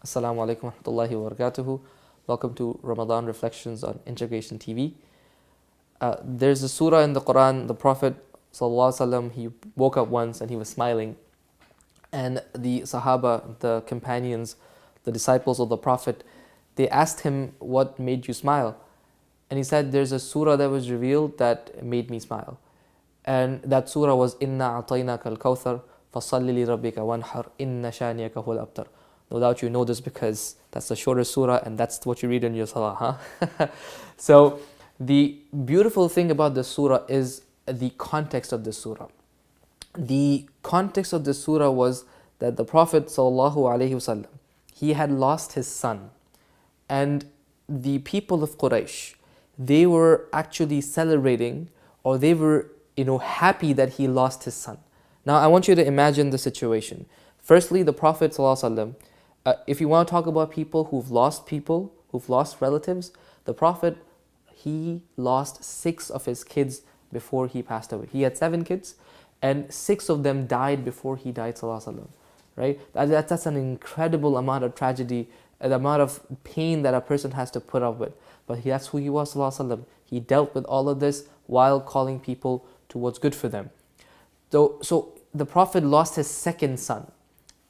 Assalamu alaikum wa rahmatullahi wa barakatuhu. Welcome to Ramadan Reflections on Integration TV. There's a surah in the Qur'an, the Prophet ﷺ, he woke up once and he was smiling. And the Sahaba, the companions, the disciples of the Prophet, they asked him, what made you smile? And he said, there's a surah that was revealed that made me smile. And that surah was, Inna a'tainaka al-Kawthar, fasalli li rabbika wanhar, inna shaniyaka huwal abtar. No doubt you know this because that's the shortest surah and that's what you read in your salah, huh? So the beautiful thing about this surah is the context of this surah. The context of this surah was that the Prophet ﷺ, he had lost his son. And the people of Quraysh, they were actually celebrating, or they were happy that he lost his son. Now I want you to imagine the situation. Firstly, the Prophet ﷺ, if you want to talk about people, who've lost relatives, the Prophet, he lost 6 of his kids before he passed away. He had 7 kids and 6 of them died before he died, ﷺ, right? That's an incredible amount of tragedy, the amount of pain that a person has to put up with. But that's who he was, ﷺ. He dealt with all of this while calling people to what's good for them. So the Prophet lost his second son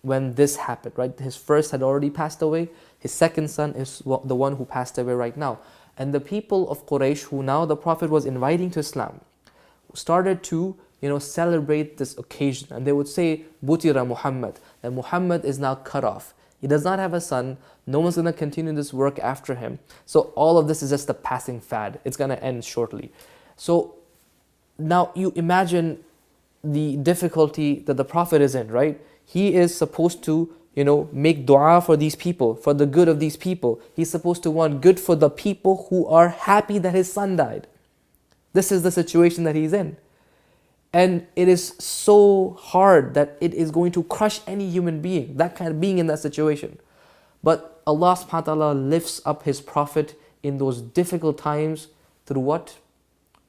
when this happened, right? His first had already passed away. His second son is the one who passed away right now. And the people of Quraysh, who now the Prophet was inviting to Islam, started to celebrate this occasion. And they would say, Butira Muhammad, that Muhammad is now cut off. He does not have a son. No one's going to continue this work after him. So all of this is just a passing fad. It's going to end shortly. So now you imagine the difficulty that the Prophet is in, right? He is supposed to, make dua for these people, for the good of these people. He's supposed to want good for the people who are happy that his son died. This is the situation that he's in. And it is so hard that it is going to crush any human being, that kind of being in that situation. But Allah subhanahu wa ta'ala lifts up His Prophet in those difficult times through what?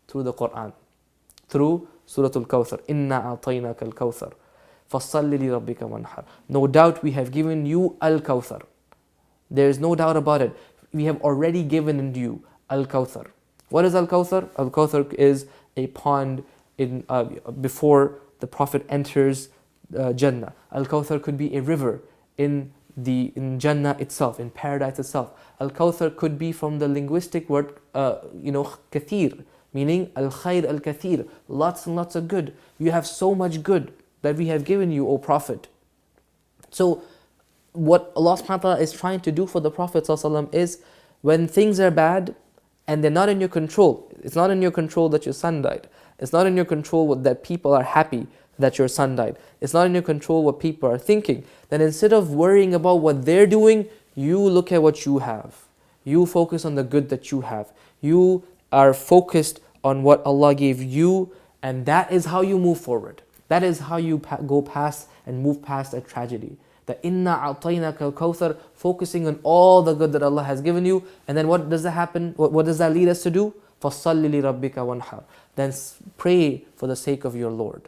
Through the Qur'an. Through Surah Kawthar. Inna a'tainaka al-Kawthar. فَصَلِّ لِرَبِّكَ وَانْحَرْ. No doubt we have given you Al-Kawthar. There is no doubt about it. We have already given you Al-Kawthar. What is Al-Kawthar? Al-Kawthar is a pond before the Prophet enters Jannah. Al-Kawthar could be a river in Jannah itself, in paradise itself. Al-Kawthar could be from the linguistic word, kathir, meaning al-khair al-kathir, lots and lots of good. You have so much good that we have given you, O Prophet. So what Allah subhanahu wa ta'ala is trying to do for the Prophet ﷺ is, when things are bad and they're not in your control, it's not in your control that your son died. It's not in your control that people are happy that your son died. It's not in your control what people are thinking. Then instead of worrying about what they're doing, you look at what you have. You focus on the good that you have. You are focused on what Allah gave you, and that is how you move forward. That is how you go past and move past a tragedy. The Inna a'tainaka al-Kawthar, focusing on all the good that Allah has given you. And then what does that happen? What does that lead us to do? فَصَلِّ لِرَبِّكَ وَانْحَرْ. Then pray for the sake of your Lord.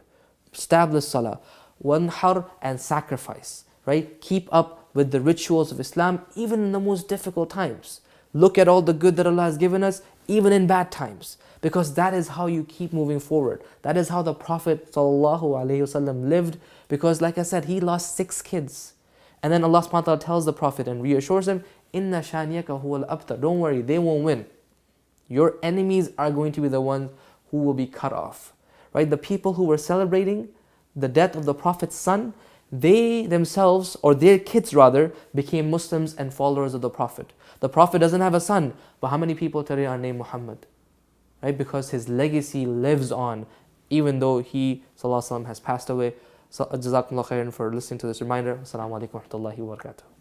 Establish salah. Wanhar, and sacrifice. Right? Keep up with the rituals of Islam even in the most difficult times. Look at all the good that Allah has given us even in bad times. Because that is how you keep moving forward. That is how the Prophet ﷺ lived. Because like I said, he lost 6 kids. And then Allah subhanahu wa ta'ala tells the Prophet and reassures him, Inna shaniyaka huwal abtar. Don't worry, they won't win. Your enemies are going to be the ones who will be cut off. Right? The people who were celebrating the death of the Prophet's son, they themselves, or their kids rather, became Muslims and followers of the Prophet. The Prophet doesn't have a son, but how many people today are named Muhammad? Right? Because his legacy lives on, even though he ﷺ has passed away. So, Jazakumullah khairan for listening to this reminder. Assalamu alaikum wa rahmatullahi wa barakatuh.